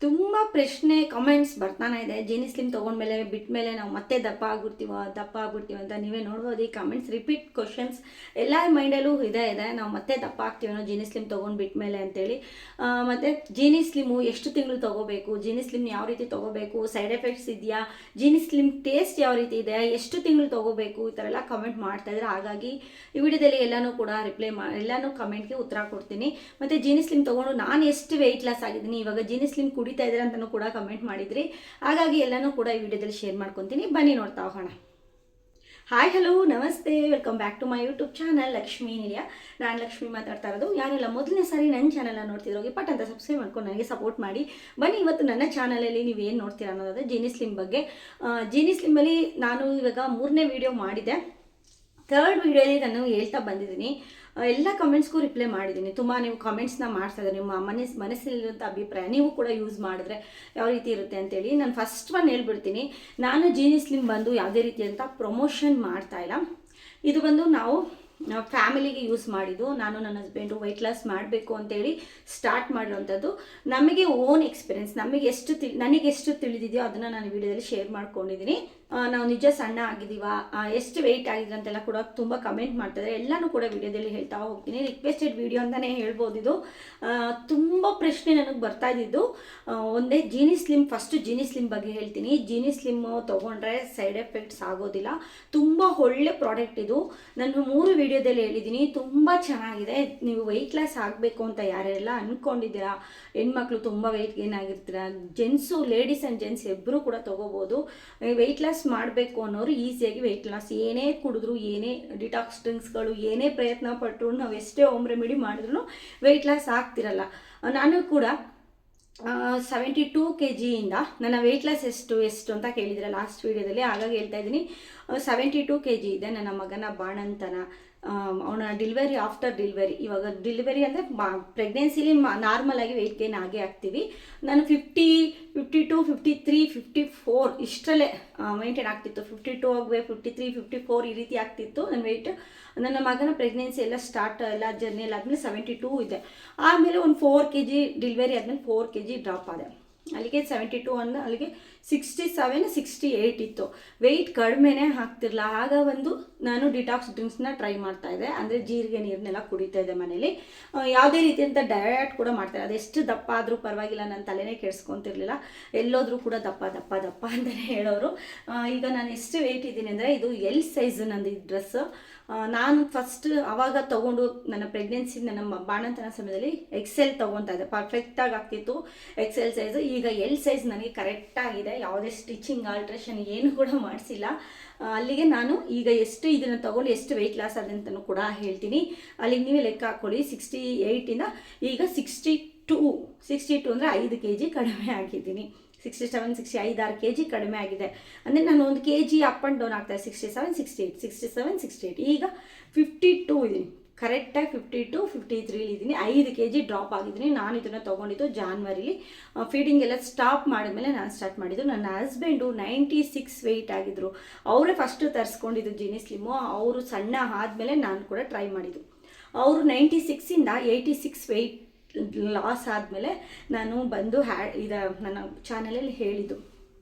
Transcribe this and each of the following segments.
ತುಂಬ ಪ್ರಶ್ನೆ ಕಮೆಂಟ್ಸ್ ಬರ್ತಾನೆ ಇದೆ. ಜೀನಿ ಸ್ಲಿಮ್ ತೊಗೊಂಡ್ಮೇಲೆ ಬಿಟ್ಮೇಲೆ ನಾವು ಮತ್ತೆ ದಪ್ಪ ಆಗ್ಬಿಡ್ತೀವ ಅಂತ ನೀವೇ ನೋಡ್ಬೋದು. ಈ ಕಮೆಂಟ್ಸ್ ರಿಪೀಟ್ ಕ್ವಶನ್ಸ್ ಎಲ್ಲರ ಮೈಂಡಲ್ಲೂ ಇದೆ. ನಾವು ಮತ್ತೆ ದಪ್ಪ ಆಗ್ತೀವನೋ ಜೀನಿ ಸ್ಲಿಮ್ ತೊಗೊಂಡು ಬಿಟ್ಮೇಲೆ ಅಂತೇಳಿ. ಮತ್ತು ಜೀನಿ ಸ್ಲಿಮ್ಮು ಎಷ್ಟು ತಿಂಗಳು ತೊಗೋಬೇಕು, ಜೀನಿ ಸ್ಲಿಮ್ ಯಾವ ರೀತಿ ತೊಗೋಬೇಕು, ಸೈಡ್ ಎಫೆಕ್ಟ್ಸ್ ಇದೆಯಾ, ಜೀನಿ ಸ್ಲಿಮ್ ಟೇಸ್ಟ್ ಯಾವ ರೀತಿ ಇದೆ, ಎಷ್ಟು ತಿಂಗಳು ತೊಗೋಬೇಕು, ಈ ಥರ ಎಲ್ಲ ಕಮೆಂಟ್ ಮಾಡ್ತಾಯಿದ್ರೆ. ಹಾಗಾಗಿ ಈ ವಿಡಿಯೋದಲ್ಲಿ ಎಲ್ಲನೂ ಕೂಡ ಎಲ್ಲನೂ ಕಮೆಂಟ್ಗೆ ಉತ್ತರ ಕೊಡ್ತೀನಿ. ಮತ್ತು ಜೀನಿ ಸ್ಲಿಮ್ ತೊಗೊಂಡು ನಾನು ಎಷ್ಟು ವೆಯ್ಟ್ ಲಾಸ್ ಆಗಿದ್ದೀನಿ, ಇವಾಗ ಜೀನಿ ಸ್ಲಿಮ್ ಕುಡಿತಾ ಇದ್ದಾರೆ ಅಂತಲೂ ಕೂಡ ಕಮೆಂಟ್ ಮಾಡಿದ್ರಿ. ಹಾಗಾಗಿ ಎಲ್ಲನೂ ಕೂಡ ಈ ವಿಡಿಯೋದಲ್ಲಿ ಶೇರ್ ಮಾಡ್ಕೊತೀನಿ. ಬನ್ನಿ ನೋಡ್ತಾ ಹೋಗೋಣ. ಹಾಯ್ ಹಲೋ ನಮಸ್ತೆ, welcome back to my YouTube channel Lakshmi Nilaya. ನಾನು ಲಕ್ಷ್ಮಿ ಮಾತಾಡ್ತಾ ಇರೋದು. ಯಾರೆಲ್ಲ ಮೊದಲನೇ ಸಾರಿ ನನ್ನ ಚಾನಲ್ನ ನೋಡ್ತಿರೋಗಿ ಪಟ್ ಅಂತ ಸಬ್ಸ್ಕ್ರೈಬ್ ಮಾಡ್ಕೊಂಡು ನನಗೆ ಸಪೋರ್ಟ್ ಮಾಡಿ. ಬನ್ನಿ ಇವತ್ತು ನನ್ನ ಚಾನಲಲ್ಲಿ ನೀವು ಏನು ನೋಡ್ತೀರಾ ಅನ್ನೋದಾದರೆ ಜೀನಿ ಸ್ಲಿಮ್ ಬಗ್ಗೆ. ಜೀನಿ ಸ್ಲಿಮ್ಮಲ್ಲಿ ನಾನು ಇವಾಗ 3ನೇ ವಿಡಿಯೋ ಮಾಡಿದೆ. 3rd ವಿಡಿಯೋಲಿ ನಾನು ಹೇಳ್ತಾ ಬಂದಿದ್ದೀನಿ. ಎಲ್ಲ ಕಮೆಂಟ್ಸ್ಗೂ ರಿಪ್ಲೈ ಮಾಡಿದ್ದೀನಿ. ತುಂಬ ನೀವು ಕಮೆಂಟ್ಸ್ನ ಮಾಡ್ತಾ ಇದ್ದಾರೆ, ನಿಮ್ಮ ಮನಸ್ಸಲ್ಲಿರುವಂಥ ಅಭಿಪ್ರಾಯ ನೀವು ಕೂಡ ಯೂಸ್ ಮಾಡಿದ್ರೆ ಯಾವ ರೀತಿ ಇರುತ್ತೆ ಅಂತೇಳಿ. ನಾನು ಫಸ್ಟ್ ಒನ್ ಹೇಳ್ಬಿಡ್ತೀನಿ. ನಾನು ಜೀನಿ ಸ್ಲಿಮ್ ಬಂದು ಯಾವುದೇ ರೀತಿಯಂಥ ಪ್ರಮೋಷನ್ ಮಾಡ್ತಾ ಇಲ್ಲ. ಇದು ಬಂದು ನಾವು ಫ್ಯಾಮಿಲಿಗೆ ಯೂಸ್ ಮಾಡಿದ್ದು. ನಾನು ನನ್ನ ಹಸ್ಬೆಂಡು ವೆಯ್ಟ್ ಲಾಸ್ ಮಾಡಬೇಕು ಅಂತೇಳಿ ಸ್ಟಾರ್ಟ್ ಮಾಡಿರೋವಂಥದ್ದು. ನಮಗೆ ಓನ್ ಎಕ್ಸ್ಪೀರಿಯೆನ್ಸ್, ನನಗೆ ಎಷ್ಟು ತಿಳಿದಿದೆಯೋ ಅದನ್ನು ನಾನು ವಿಡಿಯೋದಲ್ಲಿ ಶೇರ್ ಮಾಡ್ಕೊಂಡಿದ್ದೀನಿ. ನಾವು ನಿಜ ಸಣ್ಣ ಆಗಿದ್ದೀವ, ಎಷ್ಟು ವೆಯ್ಟ್ ಆಗಿದೆ ಅಂತೆಲ್ಲ ಕೂಡ ತುಂಬ ಕಮೆಂಟ್ ಮಾಡ್ತಾಯಿದ್ದಾರೆ. ಎಲ್ಲನೂ ಕೂಡ ವಿಡಿಯೋದಲ್ಲಿ ಹೇಳ್ತಾ ಹೋಗ್ತೀನಿ. ರಿಕ್ವೆಸ್ಟೆಡ್ ವಿಡಿಯೋ ಅಂತಲೇ ಹೇಳ್ಬೋದು ಇದು. ತುಂಬ ಪ್ರಶ್ನೆ ನನಗೆ ಬರ್ತಾ ಇದ್ದಿದ್ದು ಒಂದೇ ಫಸ್ಟು ಜೀನಿ ಸ್ಲಿಮ್ ಬಗ್ಗೆ ಹೇಳ್ತೀನಿ. ಜೀನಿ ಸ್ಲಿಮ್ ತೊಗೊಂಡ್ರೆ ಸೈಡ್ ಎಫೆಕ್ಟ್ಸ್ ಆಗೋದಿಲ್ಲ. ತುಂಬ ಒಳ್ಳೆ ಪ್ರಾಡಕ್ಟ್ ಇದು. ನಾನು 3 ವಿಡಿಯೋದಲ್ಲಿ ಹೇಳಿದ್ದೀನಿ. ತುಂಬ ಚೆನ್ನಾಗಿದೆ. ನೀವು ವೆಯ್ಟ್ ಲಾಸ್ ಆಗಬೇಕು ಅಂತ ಯಾರೆಲ್ಲ ಅಂದ್ಕೊಂಡಿದ್ದೀರಾ, ಹೆಣ್ಮಕ್ಳು ತುಂಬ ವೆಯ್ಟ್ ಗೇನ್ ಆಗಿರ್ತೀರಾ, ಜೆಂಟ್ಸು, ಲೇಡೀಸ್ ಆ್ಯಂಡ್ ಜೆಂಟ್ಸ್ ಇಬ್ಬರು ಕೂಡ ತೊಗೋಬೋದು. ವೆಯ್ಟ್ ಲಾಸ್ ಮಾಡಬೇಕು ಅನ್ನೋರು ಈಸಿಯಾಗಿ ವೆಯ್ಟ್ ಲಾಸ್, ಏನೇ ಕುಡಿದ್ರು, ಏನೇ ಡಿಟಾಕ್ಸ್ ಡ್ರಿಂಕ್ಸ್ಗಳು, ಏನೇ ಪ್ರಯತ್ನ ಪಟ್ಟರು, ನಾವು ಎಷ್ಟೇ ಹೋಮ್ ರೆಮಿಡಿ ಮಾಡಿದ್ರು ವೆಯ್ಟ್ ಲಾಸ್ ಆಗ್ತಿರಲ್ಲ. ನಾನು ಕೂಡ 72 kg ನನ್ನ ವೆಯ್ಟ್ ಲಾಸ್ ಎಷ್ಟು ಅಂತ ಕೇಳಿದ್ರೆ ಲಾಸ್ಟ್ ವೀಡಿಯೋದಲ್ಲಿ. ಹಾಗಾಗಿ ಹೇಳ್ತಾ ಇದ್ದೀನಿ, 72 kg ಇದೆ. ನನ್ನ ಮಗನ ಬಾಣಂತನ, ಅವನ ಆಫ್ಟರ್ ಡಿಲಿವರಿ, ಇವಾಗ ಡಿಲಿವರಿ ಅಂದರೆ ಪ್ರೆಗ್ನೆನ್ಸಿಲಿ ನಾರ್ಮಲ್ ಆಗಿ ವೆಯ್ಟ್ ಗೇನ್ ಆಗೇ ಆಗ್ತೀವಿ. ನಾನು 50, 52, 53, 54 ಇಷ್ಟರಲ್ಲೇ ಮೇಂಟೈನ್ ಆಗ್ತಿತ್ತು. 52 ಆಗಬೇಕು, 53, 54 ಈ ರೀತಿ ಆಗ್ತಿತ್ತು ನನ್ನ ವೆಯ್ಟ್. ನನ್ನ ಮಗನ ಪ್ರೆಗ್ನೆನ್ಸಿ ಎಲ್ಲ ಎಲ್ಲ ಜರ್ನಿ ಎಲ್ಲ ಆದಮೇಲೆ 72 ಇದೆ. ಆಮೇಲೆ ಒಂದು 4 kg ಡಿಲಿವರಿ ಆದಮೇಲೆ 4 kg ಡ್ರಾಪ್ ಆದೆ. ಅಲ್ಲಿಗೆ 72 ಅಂದರೆ ಅಲ್ಲಿಗೆ 67, 68 ಇತ್ತು. ವೆಯ್ಟ್ ಕಡಿಮೆನೇ ಆಗ್ತಿರಲಿಲ್ಲ. ಆಗ ನಾನು ಡಿಟಾಕ್ಸ್ ಡ್ರಿಂಕ್ಸ್ನ ಟ್ರೈ ಮಾಡ್ತಾಯಿದ್ದೆ. ಅಂದರೆ ಜೀರಿಗೆ ನೀರನ್ನೆಲ್ಲ ಕುಡಿತಾ ಇದ್ದೆ ಮನೇಲಿ. ಯಾವುದೇ ರೀತಿಯಂಥ ಡಯಟ್ ಕೂಡ ಮಾಡ್ತಾಯಿದ್ದೆ. ಅದೆಷ್ಟು ದಪ್ಪ ಆದರೂ ಪರವಾಗಿಲ್ಲ, ನನ್ನ ತಲೆನೇ ಕೆಡಿಸ್ಕೊತಿರ್ಲಿಲ್ಲ. ಎಲ್ಲೋದ್ರೂ ಕೂಡ ದಪ್ಪ ದಪ್ಪ ದಪ್ಪ ಅಂತಲೇ ಹೇಳೋರು. ಈಗ ನಾನು ಎಷ್ಟು ವೆಯ್ಟ್ ಇದ್ದೀನಿ ಅಂದರೆ, ಇದು ಎಲ್ ಸೈಜು ನಂದು ಈ ಡ್ರೆಸ್ಸು. ನಾನು ಫಸ್ಟ್ ಆವಾಗ ತೊಗೊಂಡು ನನ್ನ ಪ್ರೆಗ್ನೆನ್ಸಿ, ನನ್ನ ಬಾಣಂತನ ಸಮಯದಲ್ಲಿ XL ತೊಗೊತಾ ಇದ್ದೆ. ಪರ್ಫೆಕ್ಟಾಗಿ ಆಗ್ತಿತ್ತು XL ಸೈಜು. ಈಗ ಎಲ್ ಸೈಜ್ ನನಗೆ ಕರೆಕ್ಟಾಗಿದೆ. ಯಾವುದೇ ಸ್ಟಿಚಿಂಗ್ ಆಲ್ಟ್ರೇಷನ್ ಏನು ಕೂಡ ಮಾಡಿಸಿಲ್ಲ. ಅಲ್ಲಿಗೆ ನಾನು ಈಗ ಇದನ್ನು ತೊಗೊಂಡು ಎಷ್ಟು ವೆಯ್ಟ್ ಲಾಸ್ ಆದ ಅಂತಲೂ ಕೂಡ ಹೇಳ್ತೀನಿ. ಅಲ್ಲಿಗೆ ನೀವೇ ಲೆಕ್ಕ ಹಾಕ್ಕೊಳ್ಳಿ. 68ಇಂದ ಈಗ 62 ಅಂದರೆ 5 kg ಕಡಿಮೆ ಆಗಿದ್ದೀನಿ. 67, 65, 6 kg ಕಡಿಮೆ ಆಗಿದೆ. ಅಂದರೆ ನಾನು 1 kg ಅಪ್ ಆ್ಯಂಡ್ ಡೌನ್ ಆಗ್ತಾಯಿದೆ. 67, 68, 67, 68. ಈಗ 52 ಇದ್ದೀನಿ. ಕರೆಕ್ಟಾಗಿ 52, 53 ಇದ್ದೀನಿ. 5 kg ಡ್ರಾಪ್ ಆಗಿದ್ದೀನಿ. ನಾನು ಇದನ್ನು ತೊಗೊಂಡಿದ್ದು ಜಾನ್ವರಿಲಿ. ಫೀಡಿಂಗ್ ಎಲ್ಲ ಸ್ಟಾಪ್ ಮಾಡಿದ್ಮೇಲೆ ನಾನು ಸ್ಟಾರ್ಟ್ ಮಾಡಿದ್ದು. ನನ್ನ ಹಸ್ಬೆಂಡು 96 ವೆಯ್ಟ್ ಆಗಿದ್ದರು. ಅವರೇ ಫಸ್ಟು ತರಿಸ್ಕೊಂಡಿದ್ದು ಜೀನಿ ಸ್ಲಿಮ್ಮು. ಅವರು ಸಣ್ಣ ಆದಮೇಲೆ ನಾನು ಕೂಡ ಟ್ರೈ ಮಾಡಿದ್ದು. ಅವರು 96ಇಂದ 86 ವೆಯ್ಟ್ ಲಾಸ್ ಆದಮೇಲೆ ನಾನು ಬಂದು ನನ್ನ ಚಾನಲಲ್ಲಿ ಹೇಳಿದ್ದು.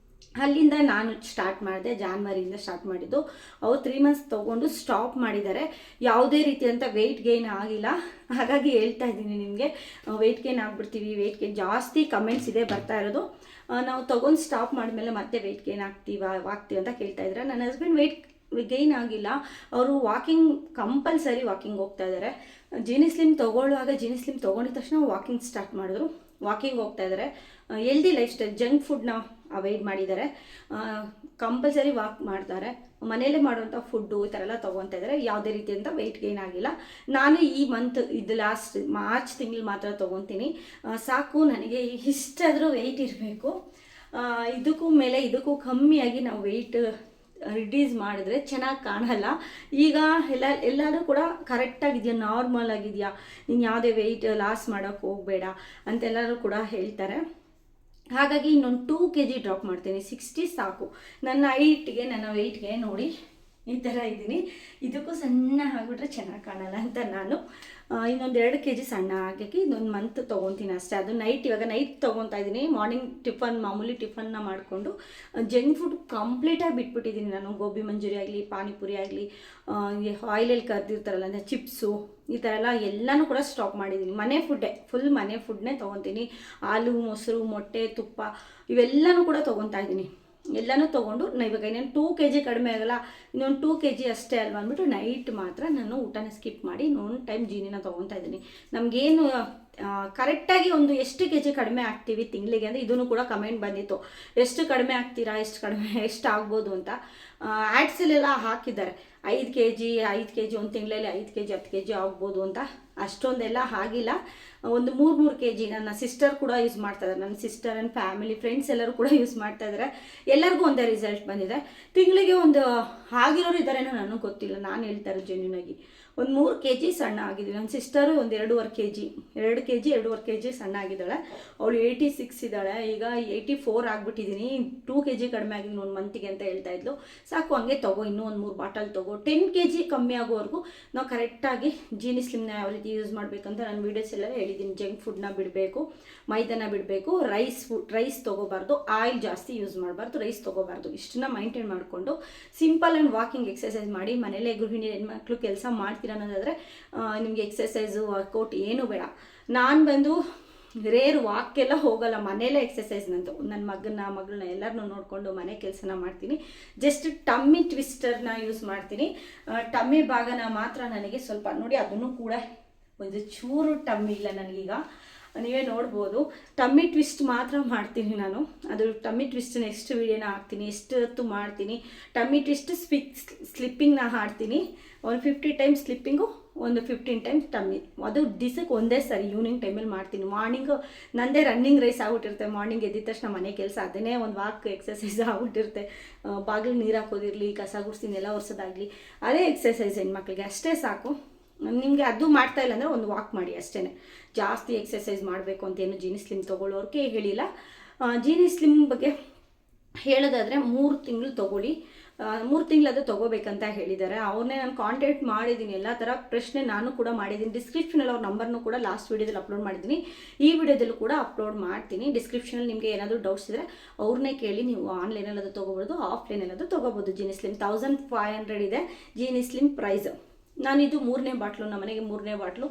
ಅಲ್ಲಿಂದ ನಾನು ಸ್ಟಾರ್ಟ್ ಮಾಡಿದೆ. ಜಾನ್ವರಿಯಿಂದ ಸ್ಟಾರ್ಟ್ ಮಾಡಿದ್ದು. ಅವರು 3 ಮಂತ್ಸ್ ತೊಗೊಂಡು ಸ್ಟಾಪ್ ಮಾಡಿದ್ದಾರೆ. ಯಾವುದೇ ರೀತಿಯಂಥ ವೆಯ್ಟ್ ಗೇನ್ ಆಗಿಲ್ಲ. ಹಾಗಾಗಿ ಹೇಳ್ತಾ ಇದ್ದೀನಿ ನಿಮಗೆ, ವೆಯ್ಟ್ ಗೇನ್ ಆಗಿಬಿಡ್ತೀವಿ, ವೆಯ್ಟ್ ಗೇನ್ ಜಾಸ್ತಿ ಕಮೆಂಟ್ಸ್ ಇದೆ ಬರ್ತಾ ಇರೋದು. ನಾವು ತೊಗೊಂಡು ಸ್ಟಾಪ್ ಮಾಡಿದ್ಮೇಲೆ ಮತ್ತೆ ವೆಯ್ಟ್ ಗೇನ್ ಆಗ್ತೀವಿ ಅಂತ ಕೇಳ್ತಾ ಇದ್ದಾರೆ. ನನ್ನ ಹಸ್ಬೆಂಡ್ ವೆಯ್ಟ್ ಗೈನ್ ಆಗಿಲ್ಲ. ಅವರು ಕಂಪಲ್ಸರಿ ವಾಕಿಂಗ್ ಹೋಗ್ತಾ ಇದ್ದಾರೆ. ಜೀನಿ ಸ್ಲಿಮ್ ತೊಗೊಂಡಿದ ತಕ್ಷಣ ವಾಕಿಂಗ್ ಸ್ಟಾರ್ಟ್ ಮಾಡಿದ್ರು. ವಾಕಿಂಗ್ ಹೋಗ್ತಾ ಇದ್ದಾರೆ. ಹೆಲ್ದಿ ಲೈಫ್ ಸ್ಟೈಲ್, ಜಂಕ್ ಫುಡ್ನ ಅವಾಯ್ಡ್ ಮಾಡಿದ್ದಾರೆ. ಕಂಪಲ್ಸರಿ ವಾಕ್ ಮಾಡ್ತಾರೆ. ಮನೆಯಲ್ಲೇ ಮಾಡುವಂಥ ಫುಡ್ಡು ಈ ಥರ ಎಲ್ಲ ತೊಗೊತಾ ಇದ್ದಾರೆ. ಯಾವುದೇ ರೀತಿಯಂಥ ವೆಯ್ಟ್ ಗೇನ್ ಆಗಿಲ್ಲ. ನಾನು ಈ ಲಾಸ್ಟ್ ಮಾರ್ಚ್ ತಿಂಗಳು ಮಾತ್ರ ತೊಗೊತೀನಿ. ಸಾಕು, ನನಗೆ ಇಷ್ಟಾದರೂ ವೆಯ್ಟ್ ಇರಬೇಕು. ಇದಕ್ಕೂ ಕಮ್ಮಿಯಾಗಿ ನಾವು ವೆಯ್ಟ್ ರಿಡ್ಯೂಸ್ ಮಾಡಿದ್ರೆ ಚೆನ್ನಾಗಿ ಕಾಣಲ್ಲ. ಈಗ ಎಲ್ಲರೂ ಕೂಡ ಕರೆಕ್ಟಾಗಿದೆಯಾ, ನಾರ್ಮಲ್ ಆಗಿದೆಯಾ, ನೀನು ಯಾವುದೇ ವೆಯ್ಟ್ ಲಾಸ್ ಮಾಡೋಕ್ಕೆ ಹೋಗಬೇಡ ಅಂತೆಲ್ಲರೂ ಕೂಡ ಹೇಳ್ತಾರೆ. ಹಾಗಾಗಿ ಇನ್ನೊಂದು 2 kg ಡ್ರಾಪ್ ಮಾಡ್ತೀನಿ. 60 ಸಾಕು ನನ್ನ ವೆಯ್ಟ್ಗೆ ನೋಡಿ. ಈ ಥರ ಇದ್ದೀನಿ. ಇದಕ್ಕೂ ಸಣ್ಣ ಆಗಿಬಿಟ್ರೆ ಚೆನ್ನಾಗಿ ಕಾಣಲ್ಲ ಅಂತ ನಾನು ಇನ್ನೊಂದು 2 kg ಸಣ್ಣ ಆಗಕ್ಕೆ ಇನ್ನೊಂದು ಮಂತ್ ತೊಗೊತೀನಿ ಅಷ್ಟೇ. ಅದು ಇವಾಗ ನೈಟ್ ತೊಗೊತಾ ಇದ್ದೀನಿ. ಮಾರ್ನಿಂಗ್ ಟಿಫನ್ ಮಾಮೂಲಿ ಟಿಫನ್ನ ಮಾಡಿಕೊಂಡು ಜಂಕ್ ಫುಡ್ ಕಂಪ್ಲೀಟಾಗಿ ಬಿಟ್ಬಿಟ್ಟಿದ್ದೀನಿ ನಾನು. ಗೋಬಿ ಮಂಚೂರಿ ಆಗಲಿ, ಪಾನಿಪುರಿ ಆಗಲಿ, ಆಯಿಲಲ್ಲಿ ಕರೆದಿರ್ತಾರಲ್ಲ ಅಂದರೆ ಚಿಪ್ಸು, ಈ ಥರ ಎಲ್ಲನೂ ಕೂಡ ಸ್ಟಾಪ್ ಮಾಡಿದ್ದೀನಿ. ಮನೆ ಫುಡ್ಡೇ, ಫುಲ್ ಮನೆ ಫುಡ್ನೇ ತೊಗೊತೀನಿ. ಹಾಲು, ಮೊಸರು, ಮೊಟ್ಟೆ, ತುಪ್ಪ ಇವೆಲ್ಲನೂ ಕೂಡ ತೊಗೊತಾ ಇದ್ದೀನಿ. ಎಲ್ಲನೂ ತೊಗೊಂಡು ಇವಾಗ ಇನ್ನೇನು 2 kg ಕಡಿಮೆ ಆಗಲ್ಲ, ಇನ್ನೊಂದು 2 kg ಅಷ್ಟೇ ಅಲ್ವಾ ಅಂದ್ಬಿಟ್ಟು ನೈಟ್ ಮಾತ್ರ ನಾನು ಊಟನ ಸ್ಕಿಪ್ ಮಾಡಿ ಇನ್ನೊಂದು ಟೈಮ್ ಜೀನಿನ ತೊಗೊತಾ ಇದ್ದೀನಿ. ನಮಗೇನು ಕರೆಕ್ಟಾಗಿ ಒಂದು ಎಷ್ಟು kg ಕಡಿಮೆ ಆಗ್ತೀವಿ ತಿಂಗಳಿಗೆ ಅಂದರೆ ಇದನ್ನು ಕೂಡ ಕಮೆಂಟ್ ಬಂದಿತ್ತು, ಎಷ್ಟು ಕಡಿಮೆ ಆಗ್ತೀರಾ, ಎಷ್ಟು ಆಗ್ಬೋದು ಅಂತ. ಆ್ಯಡ್ಸಲ್ಲೆಲ್ಲ ಹಾಕಿದ್ದಾರೆ 5 kg ಒಂದು ತಿಂಗಳಲ್ಲಿ 5 kg 10 kg ಆಗ್ಬೋದು ಅಂತ. ಅಷ್ಟೊಂದೆಲ್ಲ ಆಗಿಲ್ಲ. ಒಂದು 3 kg ನನ್ನ ಸಿಸ್ಟರ್ ಕೂಡ ಯೂಸ್ ಮಾಡ್ತಾಯಿದ್ದಾರೆ. ನನ್ನ ಸಿಸ್ಟರ್ ಆ್ಯಂಡ್ ಫ್ಯಾಮಿಲಿ ಫ್ರೆಂಡ್ಸ್ ಎಲ್ಲರೂ ಕೂಡ ಯೂಸ್ ಮಾಡ್ತಾಯಿದ್ದಾರೆ. ಎಲ್ಲರಿಗೂ ಒಂದೇ ರಿಸಲ್ಟ್ ಬಂದಿದೆ. ತಿಂಗಳಿಗೆ ಒಂದು ಆಗಿರೋರು ಇದ್ದಾರೇನೋ ನನಗೆ ಗೊತ್ತಿಲ್ಲ, ನಾನು ಹೇಳ್ತಾರೆ ಜೆನ್ಯೂನಾಗಿ ಒಂದು 3 kg ಸಣ್ಣ ಆಗಿದ್ದೀವಿ. ನನ್ನ ಸಿಸ್ಟರು ಒಂದು 2.5 kg ಸಣ್ಣ ಆಗಿದ್ದಾಳೆ. ಅವಳು 86 ಇದ್ದಾಳೆ, ಈಗ 84 ಆಗಿಬಿಟ್ಟಿದ್ದೀನಿ. 2 kg ಕಡಿಮೆ ಆಗಿದ್ದೀನಿ ಒಂದು ಮಂತಿಗೆ ಅಂತ ಹೇಳ್ತಾ ಇದ್ಲು. ಸಾಕು ಹಂಗೆ ತಗೋ, ಇನ್ನೂ ಒಂದು 3 ಬಾಟಲ್ ತಗೋ, 10 kg ಕಮ್ಮಿ ಆಗೋವರೆಗೂ ನಾವು ಕರೆಕ್ಟಾಗಿ ಜೀನಿ ಸ್ಲಿಮ್ನ ಯಾವ ರೀತಿ ಯೂಸ್ ಮಾಡಬೇಕಂತ ನಾನು ವೀಡಿಯೋಸ್ ಎಲ್ಲ ಹೇಳಿದ್ದೀನಿ. ಜಂಕ್ ಫುಡ್ನ ಬಿಡಬೇಕು, ಮೈದಾನ ಬಿಡಬೇಕು, ರೈಸ್ ತೊಗೋಬಾರ್ದು, ಆಯಿಲ್ ಜಾಸ್ತಿ ಯೂಸ್ ಮಾಡಬಾರ್ದು, ರೈಸ್ ತೊಗೋಬಾರ್ದು. ಇಷ್ಟನ್ನ ಮೈಂಟೈನ್ ಮಾಡಿಕೊಂಡು ಸಿಂಪಲ್ ಆ್ಯಂಡ್ ವಾಕಿಂಗ್ ಎಕ್ಸಸೈಸ್ ಮಾಡಿ ಮನೇಲೆ ಗೃಹಿಣಿ ಹೆಣ್ಮಕ್ಳು ಕೆಲಸ ಮಾಡ್ತೀರ ಅನ್ನೋದಾದರೆ ನಿಮಗೆ ಎಕ್ಸಸೈಸು ವರ್ಕೌಟ್ ಏನೂ ಬೇಡ. ನಾನು ಬಂದು ರೇರ್ ವಾಕ್ಕೆಲ್ಲ ಹೋಗಲ್ಲ, ಮನೇಲೇ ಎಕ್ಸಸೈಸ್ ನಂದು. ನನ್ನ ಮಗಳನ್ನ ಎಲ್ಲರನ್ನೂ ನೋಡಿಕೊಂಡು ಮನೆ ಕೆಲಸನ ಮಾಡ್ತೀನಿ. ಜಸ್ಟ್ ಟಮ್ಮಿ ಟ್ವಿಸ್ಟರ್ನ ಯೂಸ್ ಮಾಡ್ತೀನಿ. ಟಮ್ಮಿ ಭಾಗನ ಮಾತ್ರ ನನಗೆ ಸ್ವಲ್ಪ ನೋಡಿ, ಅದನ್ನು ಕೂಡ ಒಂದು ಚೂರು ಟಮ್ಮಿ ಇಲ್ಲ ನನಗೀಗ, ನೀವೇ ನೋಡ್ಬೋದು. ಟಮ್ಮಿ ಟ್ವಿಸ್ಟ್ ಮಾತ್ರ ಮಾಡ್ತೀನಿ ನಾನು. ಅದು ಟಮ್ಮಿ ಟ್ವಿಸ್ಟ್ ನೆಕ್ಸ್ಟ್ ವೀಡಿಯೋನ ಹಾಕ್ತೀನಿ, ಎಷ್ಟು ಹೊತ್ತು ಮಾಡ್ತೀನಿ. ಟಮ್ಮಿ ಟ್ವಿಸ್ಟ್ ಸ್ಲಿಪ್ಪಿಂಗ್ನ ಹಾಡ್ತೀನಿ. ಒಂದು 50 ಟೈಮ್ಸ್ ಸ್ಲಿಪ್ಪಿಂಗು, ಒಂದು 15 ಟೈಮ್ಸ್ ಟಮ್ಮಿ. ಅದು ದಿಸಕ್ಕೆ ಒಂದೇ ಸರಿ ಈವ್ನಿಂಗ್ ಟೈಮಲ್ಲಿ ಮಾಡ್ತೀನಿ. ಮಾರ್ನಿಂಗು ನನ್ನದೇ ರನ್ನಿಂಗ್ ರೇಸ್ ಆಗ್ಬಿಟ್ಟಿರುತ್ತೆ. ಮಾರ್ನಿಂಗ್ ಎದ್ದಿದ ತಕ್ಷಣ ಮನೆ ಕೆಲಸ ಅದನ್ನೇ ಒಂದು ವಾಕ್ ಎಕ್ಸಸೈಸ್ ಆಗ್ಬಿಟ್ಟಿರುತ್ತೆ. ಬಾಗಿಲು ನೀರು ಹಾಕೋದಿರಲಿ, ಕಸ ಗುಡಿಸ್ತೀನಿ, ಎಲ್ಲ ಒರೆಸೋದಾಗಲಿ, ಅದೇ ಎಕ್ಸಸೈಸ್ ಹೆಣ್ಮಕ್ಳಿಗೆ ಅಷ್ಟೇ ಸಾಕು. ನಿಮಗೆ ಅದು ಮಾಡ್ತಾ ಇಲ್ಲ ಅಂದರೆ ಒಂದು ವಾಕ್ ಮಾಡಿ ಅಷ್ಟೇ. ಜಾಸ್ತಿ ಎಕ್ಸಸೈಸ್ ಮಾಡಬೇಕು ಅಂತೇನು ಜೀನಿ ಸ್ಲಿಮ್ ತೊಗೊಳ್ಳೋರಿಗೆ ಹೇಳಿಲ್ಲ. ಜೀನಿ ಸ್ಲಿಮ್ ಬಗ್ಗೆ ಹೇಳೋದಾದರೆ 3 ತಿಂಗಳು ತೊಗೊಳ್ಳಿ, 3 ತಿಂಗಳದು ತೊಗೋಬೇಕಂತ ಹೇಳಿದ್ದಾರೆ. ಅವ್ರನ್ನೇ ನಾನು ಕಾಂಟ್ಯಾಕ್ಟ್ ಮಾಡಿದ್ದೀನಿ. ಎಲ್ಲ ಥರ ಪ್ರಶ್ನೆ ನಾನು ಕೂಡ ಮಾಡಿದ್ದೀನಿ. ಡಿಸ್ಕ್ರಿಪ್ಷನಲ್ಲಿ ಅವ್ರ ನಂಬರ್ನೂ ಕೂಡ ಲಾಸ್ಟ್ ವೀಡಿಯೋದಲ್ಲಿ ಅಪ್ಲೋಡ್ ಮಾಡಿದ್ದೀನಿ. ಈ ವಿಡಿಯೋದಲ್ಲೂ ಕೂಡ ಅಪ್ಲೋಡ್ ಮಾಡ್ತೀನಿ. ಡಿಸ್ಕ್ರಿಪ್ಷನಲ್ಲಿ ನಿಮಗೆ ಏನಾದರೂ ಡೌಟ್ಸ್ ಇದ್ದರೆ ಅವ್ರನ್ನೇ ಕೇಳಿ. ನೀವು ಆನ್ಲೈನಲ್ಲಿ ಅದು ತೊಗೋಬೋದು, ಆಫ್ಲೈನಲ್ಲಿ ಅದು ತೊಗೋಬೋದು. ಜೀನಿ ಸ್ಲಿಮ್ 1500 ಇದೆ ಜೀನಿ ಸ್ಲಿಮ್ ಪ್ರೈಸ್. ನಾನಿದು 3ನೇ ಬಾಟ್ಲು, ನಮ್ಮ ಮನೆಗೆ 3ನೇ ಬಾಟ್ಲು.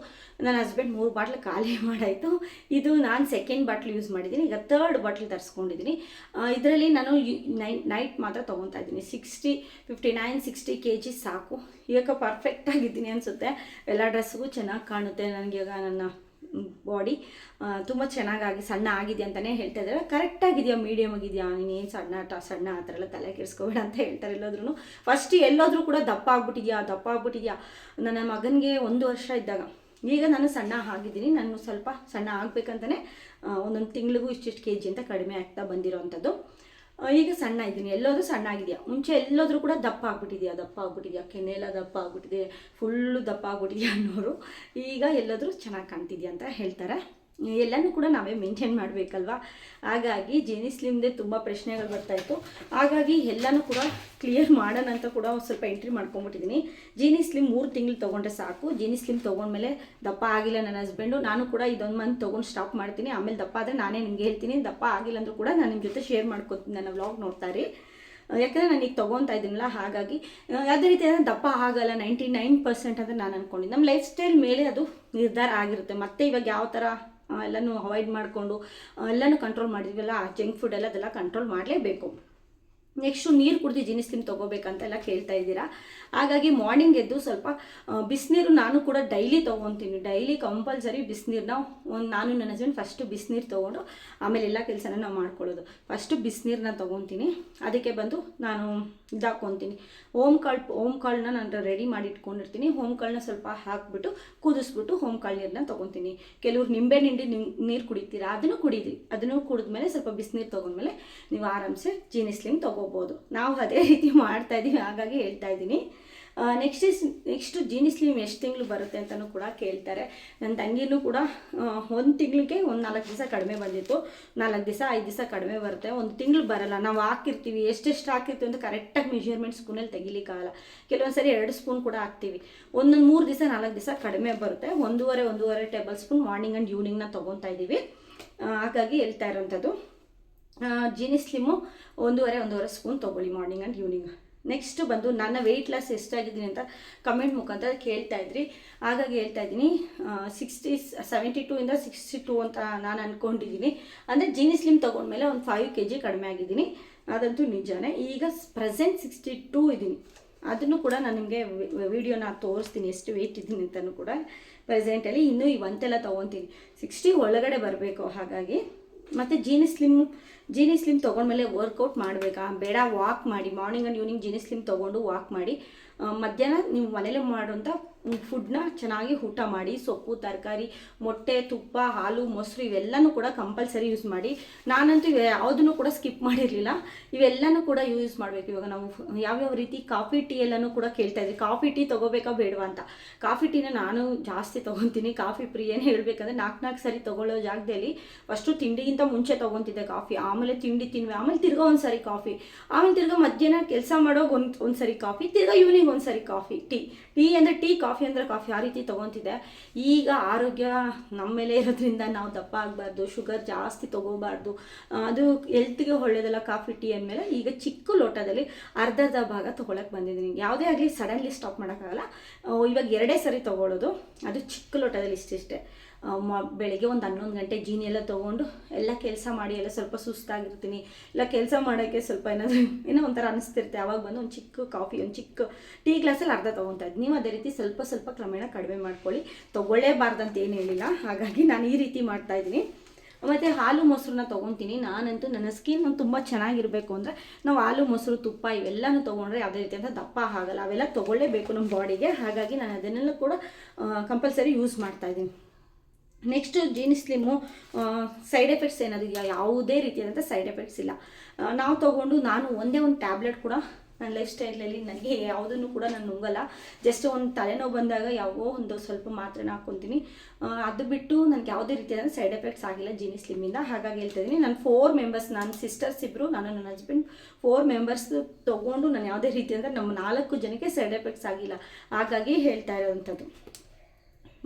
ನನ್ನ ಹಸ್ಬೆಂಡ್ 3 ಬಾಟ್ಲು ಖಾಲಿ ಮಾಡಾಯಿತು. ಇದು ನಾನು 2nd ಬಾಟ್ಲು ಯೂಸ್ ಮಾಡಿದ್ದೀನಿ. ಈಗ 3rd ಬಾಟ್ಲ್ ತರಿಸ್ಕೊಂಡಿದ್ದೀನಿ. ಇದರಲ್ಲಿ ನಾನು ನೈಟ್ ಮಾತ್ರ ತೊಗೊತಾ ಇದ್ದೀನಿ. 59-60 kg ಸಾಕು. ಈಗ ಪರ್ಫೆಕ್ಟಾಗಿದ್ದೀನಿ ಅನಿಸುತ್ತೆ. ಎಲ್ಲ ಡ್ರೆಸ್ಗೂ ಚೆನ್ನಾಗಿ ಕಾಣುತ್ತೆ ನನಗೆ. ಈಗ ನನ್ನ ಬಾಡಿ ತುಂಬ ಚೆನ್ನಾಗಿ ಸಣ್ಣ ಆಗಿದೆ ಅಂತಲೇ ಹೇಳ್ತಾ ಇದ್ದಾರೆ. ಕರೆಕ್ಟಾಗಿದೆಯಾ, ಮೀಡಿಯಮ್ ಆಗಿದೆಯಾ, ನೀನೇನು ಸಣ್ಣ ಆ ಥರ ಎಲ್ಲ ತಲೆ ಕೆಡಿಸ್ಕೋಬೇಡ ಅಂತ ಹೇಳ್ತಾರೆ ಎಲ್ಲೋದ್ರೂ. ಫಸ್ಟ್ ಎಲ್ಲೋದ್ರೂ ಕೂಡ ದಪ್ಪ ಆಗ್ಬಿಟ್ಟಿದ್ಯಾ. ನನ್ನ ಮಗನಿಗೆ 1 ವರ್ಷ ಇದ್ದಾಗ, ಈಗ ನಾನು ಸಣ್ಣ ಆಗಿದ್ದೀನಿ. ನಾನು ಸ್ವಲ್ಪ ಸಣ್ಣ ಆಗಬೇಕಂತಲೇ ಒಂದೊಂದು ತಿಂಗಳಿಗೂ ಇಷ್ಟಿಷ್ಟು kg ಅಂತ ಕಡಿಮೆ ಆಗ್ತಾ ಬಂದಿರೋವಂಥದ್ದು. ಈಗ ಸಣ್ಣ ಇದ್ದೀನಿ. ಎಲ್ಲೋದ್ರೂ ಸಣ್ಣ ಆಗಿದೆಯಾ, ಮುಂಚೆ ಎಲ್ಲೋದ್ರೂ ಕೂಡ ದಪ್ಪ ಆಗ್ಬಿಟ್ಟಿದ್ಯಾ, ಕೆನ್ನೆಲ್ಲ ದಪ್ಪ ಆಗ್ಬಿಟ್ಟಿದೆ, ಫುಲ್ಲು ದಪ್ಪ ಆಗ್ಬಿಟ್ಟಿದ್ಯಾ ಅನ್ನೋರು ಈಗ ಎಲ್ಲೋದ್ರೂ ಚೆನ್ನಾಗಿ ಕಾಣ್ತಿದ್ಯಾ ಅಂತ ಹೇಳ್ತಾರೆ. ಎಲ್ಲನೂ ಕೂಡ ನಾವೇ ಮೇಂಟೈನ್ ಮಾಡಬೇಕಲ್ವ. ಹಾಗಾಗಿ ಜೀನಿ ಸ್ಲಿಮ್ದೇ ತುಂಬ ಪ್ರಶ್ನೆಗಳು ಬರ್ತಾಯಿತ್ತು. ಹಾಗಾಗಿ ಎಲ್ಲನೂ ಕೂಡ ಕ್ಲಿಯರ್ ಮಾಡೋಣ ಅಂತ ಕೂಡ ಸ್ವಲ್ಪ ಎಂಟ್ರಿ ಮಾಡ್ಕೊಂಬಿಟ್ಟಿದ್ದೀನಿ. ಜೀನಿ ಸ್ಲಿಮ್ 3 ತಿಂಗಳು ತೊಗೊಂಡ್ರೆ ಸಾಕು. ಜೀನಿ ಸ್ಲಿಮ್ ತೊಗೊಂಡ್ಮೇಲೆ ದಪ್ಪ ಆಗಿಲ್ಲ ನನ್ನ ಹಸ್ಬೆಂಡು, ನಾನು ಕೂಡ ಇದೊಂದು ಮಂತ್ ತೊಗೊಂಡು ಸ್ಟಾಪ್ ಮಾಡ್ತೀನಿ. ಆಮೇಲೆ ದಪ್ಪ ಆದರೆ ನಾನೇ ನಿಮಗೆ ಹೇಳ್ತೀನಿ. ದಪ್ಪ ಆಗಿಲ್ಲ ಅಂದರೂ ಕೂಡ ನಾನು ನಿಮ್ಮ ಜೊತೆ ಶೇರ್ ಮಾಡ್ಕೊತೀನಿ. ನನ್ನ ವ್ಲಾಗ್ ನೋಡ್ತಾ ಇರಿ. ಯಾಕಂದರೆ ನಾನು ಈಗ ತೊಗೊತಾ ಇದ್ದೀನಲ್ಲ, ಹಾಗಾಗಿ ಯಾವುದೇ ರೀತಿ ದಪ್ಪ ಆಗಲ್ಲ 99% ಅಂತ ನಾನು ಅಂದ್ಕೊಂಡಿದ್ದೆ. ನಮ್ಮ ಲೈಫ್ ಸ್ಟೈಲ್ ಮೇಲೆ ಅದು ನಿರ್ಧಾರ ಆಗಿರುತ್ತೆ. ಮತ್ತು ಇವಾಗ ಯಾವ ಥರ ಎಲ್ಲನೂ ಅವಾಯ್ಡ್ ಮಾಡಿಕೊಂಡು ಎಲ್ಲನೂ ಕಂಟ್ರೋಲ್ ಮಾಡಿದ್ವಲ್ಲ, ಜಂಕ್ ಫುಡ್ ಎಲ್ಲ ಅದೆಲ್ಲ ಕಂಟ್ರೋಲ್ ಮಾಡಲೇಬೇಕು. ನೆಕ್ಸ್ಟು ನೀರು ಕುಡಿದು ಜೀನಿ ಸ್ಲಿಮ್ ತೊಗೋಬೇಕಂತೆಲ್ಲ ಕೇಳ್ತಾ ಇದ್ದೀರಾ. ಹಾಗಾಗಿ ಮಾರ್ನಿಂಗ್ ಎದ್ದು ಸ್ವಲ್ಪ ಬಿಸಿನೀರು ನಾನು ಕೂಡ ಡೈಲಿ ತೊಗೊತೀನಿ. ಡೈಲಿ ಕಂಪಲ್ಸರಿ ಬಿಸಿನೀರನ್ನ ನಾನು ನನ್ನ ಹಸ್ಬೆಂಡ್ ಫಸ್ಟು ಬಿಸಿನೀರು ತೊಗೊಂಡು ಆಮೇಲೆ ಎಲ್ಲ ಕೆಲಸನ ನಾವು ಮಾಡ್ಕೊಳ್ಳೋದು. ಫಸ್ಟು ಬಿಸಿನೀರನ್ನ ತೊಗೊತೀನಿ. ಅದಕ್ಕೆ ಬಂದು ನಾನು ಇದಾಕೊತೀನಿ, ಓಮ್ ಕಾಳನ್ನ ನಾನು ರೆಡಿ ಮಾಡಿ ಇಟ್ಕೊಂಡಿರ್ತೀನಿ. ಓಮ್ ಕಾಳನ್ನ ಸ್ವಲ್ಪ ಹಾಕಿಬಿಟ್ಟು ಕುದಿಸ್ಬಿಟ್ಟು ಓಮ್ ಕಾಳು ನೀರನ್ನ ತೊಗೊತೀನಿ. ಕೆಲವ್ರು ನಿಂಬೆ ನೀರು ಕುಡಿತೀರಾ, ಅದನ್ನು ಕುಡೀರಿ. ಅದನ್ನು ಕುಡಿದ್ಮೇಲೆ ಸ್ವಲ್ಪ ಬಿಸಿನೀರು ತೊಗೊಂಡ್ಮೇಲೆ ನೀವು ಆರಾಮ್ಸೆ ಜೀನಿ ಸ್ಲಿಮ್ ತೊಗೋಬೋದು. ನಾವು ಅದೇ ರೀತಿ ಮಾಡ್ತಾಯಿದ್ದೀವಿ, ಹಾಗಾಗಿ ಹೇಳ್ತಾ ಇದ್ದೀನಿ. ನೆಕ್ಸ್ಟು ಜೀನಿ ಸ್ಲಿಮ್ ಎಷ್ಟು ತಿಂಗಳು ಬರುತ್ತೆ ಅಂತಲೂ ಕೂಡ ಕೇಳ್ತಾರೆ. ನನ್ನ ತಂಗಿನೂ ಕೂಡ 1 ತಿಂಗಳಿಗೆ ಒಂದು 4 ದಿವಸ ಕಡಿಮೆ ಬಂದಿತ್ತು, 4 ದಿವಸ 5 ದಿವಸ ಕಡಿಮೆ ಬರುತ್ತೆ, 1 ತಿಂಗಳು ಬರಲ್ಲ. ನಾವು ಹಾಕಿರ್ತೀವಿ, ಎಷ್ಟೆಷ್ಟು ಹಾಕಿರ್ತೀವಿ ಅಂತ ಕರೆಕ್ಟಾಗಿ ಮೆಷರ್ಮೆಂಟ್ ಸ್ಪೂನಲ್ಲಿ ತೆಗಿಲಿಕ್ಕಾಗಲ್ಲ. ಕೆಲವೊಂದು ಸರಿ 2 ಸ್ಪೂನ್ ಕೂಡ ಹಾಕ್ತೀವಿ, 3 ದಿವಸ 4 ದಿವಸ ಕಡಿಮೆ ಬರುತ್ತೆ. 1.5 ಟೇಬಲ್ ಸ್ಪೂನ್ ಮಾರ್ನಿಂಗ್ ಆ್ಯಂಡ್ ಈವ್ನಿಂಗ್ನ ತೊಗೊತಾ ಇದ್ದೀವಿ. ಹಾಗಾಗಿ ಹೇಳ್ತಾ ಇರೋಂಥದ್ದು ಜೀನಿ ಸ್ಲಿಮ್ಮು 1.5 ಸ್ಪೂನ್ ತೊಗೊಳ್ಳಿ ಮಾರ್ನಿಂಗ್ ಆ್ಯಂಡ್ ಈವ್ನಿಂಗ್. ನೆಕ್ಸ್ಟ್ ಬಂದು ನನ್ನ ವೆಯ್ಟ್ ಲಾಸ್ ಎಷ್ಟಾಗಿದ್ದೀನಿ ಅಂತ ಕಮೆಂಟ್ ಮುಖಾಂತರ ಕೇಳ್ತಾ ಇದ್ರಿ. ಹಾಗಾಗಿ ಹೇಳ್ತಾ ಇದ್ದೀನಿ 72 ಇಂದ 62 ಅಂತ ನಾನು ಅಂದ್ಕೊಂಡಿದ್ದೀನಿ. ಅಂದರೆ ಜೀನಿ ಸ್ಲಿಮ್ ತೊಗೊಂಡ್ಮೇಲೆ ಒಂದು 5 kg ಕಡಿಮೆ ಆಗಿದ್ದೀನಿ, ಅದಂತೂ ನಿಜಾನೇ. ಈಗ ಪ್ರೆಸೆಂಟ್ 62 ಇದ್ದೀನಿ. ಅದನ್ನು ಕೂಡ ನಾನು ನಿಮಗೆ ವಿಡಿಯೋನ ತೋರಿಸ್ತೀನಿ ಎಷ್ಟು ವೆಯ್ಟ್ ಇದ್ದೀನಿ ಅಂತಲೂ ಕೂಡ. ಪ್ರೆಸೆಂಟಲ್ಲಿ ಇನ್ನೂ ಈ ಒಂತೆಲ್ಲ ತೊಗೊತೀನಿ, 60 ಒಳಗಡೆ ಬರಬೇಕು. ಹಾಗಾಗಿ ಮತ್ತು ಜೀನಿ ಸ್ಲಿಮ್ ತೊಗೊಂಡ್ಮೇಲೆ ವರ್ಕೌಟ್ ಮಾಡಬೇಕಾ ಬೇಡ, ವಾಕ್ ಮಾಡಿ. Morning and evening Jeeni Slim ತೊಗೊಂಡು ವಾಕ್ ಮಾಡಿ. ಮಧ್ಯಾಹ್ನ ನೀವು ಮನೇಲಿ ಮಾಡುವಂಥ ಫುಡ್ನ ಚೆನ್ನಾಗಿ ಊಟ ಮಾಡಿ. ಸೊಪ್ಪು, ತರಕಾರಿ, ಮೊಟ್ಟೆ, ತುಪ್ಪ, ಹಾಲು, ಮೊಸರು ಇವೆಲ್ಲನೂ ಕೂಡ ಕಂಪಲ್ಸರಿ ಯೂಸ್ ಮಾಡಿ. ನಾನಂತೂ ಯಾವುದನ್ನು ಕೂಡ ಸ್ಕಿಪ್ ಮಾಡಿರಲಿಲ್ಲ, ಇವೆಲ್ಲನೂ ಕೂಡ ಯೂಸ್ ಮಾಡಬೇಕು. ಇವಾಗ ನಾವು ಯಾವ್ಯಾವ ರೀತಿ ಕಾಫಿ ಟೀ ಎಲ್ಲನೂ ಕೂಡ ಕೇಳ್ತಾ ಇದ್ವಿ, ಕಾಫಿ ಟೀ ತೊಗೋಬೇಕಾ ಬೇಡವಾ ಅಂತ. ಕಾಫಿ ಟೀನ ನಾನು ಜಾಸ್ತಿ ತೊಗೊತೀನಿ, ಕಾಫಿ ಪ್ರಿಯನೇ ಹೇಳ್ಬೇಕಂದ್ರೆ 4 ಸರಿ ತೊಗೊಳ್ಳೋ ಜಾಗದಲ್ಲಿ ಫಸ್ಟು ತಿಂಡಿಗಿಂತ ಮುಂಚೆ ತೊಗೊತಿದ್ದೆ ಕಾಫಿ, ಆಮೇಲೆ ತಿಂಡಿ ತಿನ್ವಿ, ಆಮೇಲೆ ತಿರ್ಗಾ ಒಂದು ಸರಿ ಕಾಫಿ, ಆಮೇಲೆ ತಿರ್ಗಾ ಮಧ್ಯಾಹ್ನ ಕೆಲಸ ಮಾಡೋಕೆ ಒಂದು ಸರಿ ಕಾಫಿ, ತಿರ್ಗಾ ಈವ್ನಿಂಗ್ ಒಂದು ಸರಿ ಕಾಫಿ. ಟೀ ಅಂದರೆ ಟೀ, ಕಾಫಿ ಅಂದರೆ ಕಾಫಿ, ಆ ರೀತಿ ತೊಗೊತಿದ್ದೆ. ಈಗ ಆರೋಗ್ಯ ನಮ್ಮ ಮೇಲೆ ಇರೋದ್ರಿಂದ ನಾವು ದಪ್ಪ ಆಗಬಾರ್ದು, ಶುಗರ್ ಜಾಸ್ತಿ ತೊಗೋಬಾರ್ದು, ಅದು ಹೆಲ್ತ್ಗೆ ಒಳ್ಳೆಯದಲ್ಲ ಕಾಫಿ ಟೀ ಅಂದಮೇಲೆ ಈಗ ಚಿಕ್ಕ ಲೋಟದಲ್ಲಿ ಅರ್ಧ ಭಾಗ ತೊಗೊಳಕ್ಕೆ ಬಂದಿದ್ದೀನಿ. ಯಾವುದೇ ಆಗಲಿ ಸಡನ್ಲಿ ಸ್ಟಾಪ್ ಮಾಡೋಕ್ಕಾಗಲ್ಲ. ಇವಾಗ 2 ಸರಿ ತೊಗೊಳ್ಳೋದು, ಅದು ಚಿಕ್ಕ ಲೋಟದಲ್ಲಿ ಇಷ್ಟಿಷ್ಟೇ. ಬೆಳಗ್ಗೆ ಒಂದು 11 ಗಂಟೆ ಜೀನಿ ಎಲ್ಲ ತೊಗೊಂಡು ಎಲ್ಲ ಕೆಲಸ ಮಾಡಿ ಎಲ್ಲ ಸ್ವಲ್ಪ ಸುಸ್ತಾಗಿರ್ತೀನಿ, ಇಲ್ಲ ಕೆಲಸ ಮಾಡೋಕ್ಕೆ ಸ್ವಲ್ಪ ಏನೋ ಒಂಥರ ಅನಿಸ್ತಿರುತ್ತೆ. ಆವಾಗ ಬಂದು ಒಂದು ಚಿಕ್ಕ ಕಾಫಿ, ಒಂದು ಚಿಕ್ಕ ಟೀ ಗ್ಲಾಸಲ್ಲಿ ಅರ್ಧ ತೊಗೊತಾ ಇದ್ದೀನಿ. ನೀವು ಅದೇ ರೀತಿ ಸ್ವಲ್ಪ ಕ್ರಮೇಣ ಕಡಿಮೆ ಮಾಡ್ಕೊಳ್ಳಿ, ತೊಗೊಳ್ಳೇಬಾರ್ದಂತ ಏನು ಹೇಳಿಲ್ಲ. ಹಾಗಾಗಿ ನಾನು ಈ ರೀತಿ ಮಾಡ್ತಾಯಿದ್ದೀನಿ. ಮತ್ತು ಹಾಲು ಮೊಸರನ್ನ ತೊಗೊತೀನಿ. ನಾನಂತೂ ನನ್ನ ಸ್ಕಿನ್ ತುಂಬ ಚೆನ್ನಾಗಿರಬೇಕು ಅಂದರೆ ನಾವು ಹಾಲು ಮೊಸರು ತುಪ್ಪ ಇವೆಲ್ಲನೂ ತೊಗೊಂಡ್ರೆ ಯಾವುದೇ ರೀತಿ ಅಂತ ದಪ್ಪ ಆಗಲ್ಲ. ಅವೆಲ್ಲ ತೊಗೊಳ್ಳೇಬೇಕು ನಮ್ಮ ಬಾಡಿಗೆ. ಹಾಗಾಗಿ ನಾನು ಅದನ್ನೆಲ್ಲ ಕೂಡ ಕಂಪಲ್ಸರಿ ಯೂಸ್ ಮಾಡ್ತಾಯಿದ್ದೀನಿ. Next Jeeni Slim side effects ಏನಾದರೂ ಯಾವುದೇ ರೀತಿಯಾದಂಥ ಸೈಡ್ ಎಫೆಕ್ಟ್ಸ್ ಇಲ್ಲ. ನಾವು ತೊಗೊಂಡು ನಾನು ಒಂದೇ ಒಂದು ಟ್ಯಾಬ್ಲೆಟ್ ಕೂಡ ನನ್ನ ಲೈಫ್ ಸ್ಟೈಲಲ್ಲಿ ನನಗೆ ಯಾವುದನ್ನು ಕೂಡ ನಾನು ನುಂಗಲ್ಲ. ಜಸ್ಟ್ ಒಂದು ತಲೆನೋವು ಬಂದಾಗ ಯಾವೋ ಒಂದು ಸ್ವಲ್ಪ ಮಾತ್ರೆನ ಹಾಕ್ಕೊತೀನಿ, ಅದು ಬಿಟ್ಟು ನನಗೆ ಯಾವುದೇ ರೀತಿಯಾದ ಸೈಡ್ ಎಫೆಕ್ಟ್ಸ್ ಆಗಿಲ್ಲ ಜೀನಿ ಸ್ಲಿಮ್ಮಿಂದ. ಹಾಗಾಗಿ ಹೇಳ್ತಾ ಇದ್ದೀನಿ. ನಾನು 4 ಮೆಂಬರ್ಸ್, ನನ್ನ ಸಿಸ್ಟರ್ಸ್ ಇಬ್ಬರು, ನಾನು ನನ್ನ ಹಸ್ಬೆಂಡ್ 4 ಮೆಂಬರ್ಸ್ ತೊಗೊಂಡು ನಾನು ಯಾವುದೇ ರೀತಿ ಅಂದರೆ ನಮ್ಮ 4 ಜನಕ್ಕೆ ಸೈಡ್ ಎಫೆಕ್ಟ್ಸ್ ಆಗಿಲ್ಲ. ಹಾಗಾಗಿ ಹೇಳ್ತಾ ಇರೋವಂಥದ್ದು.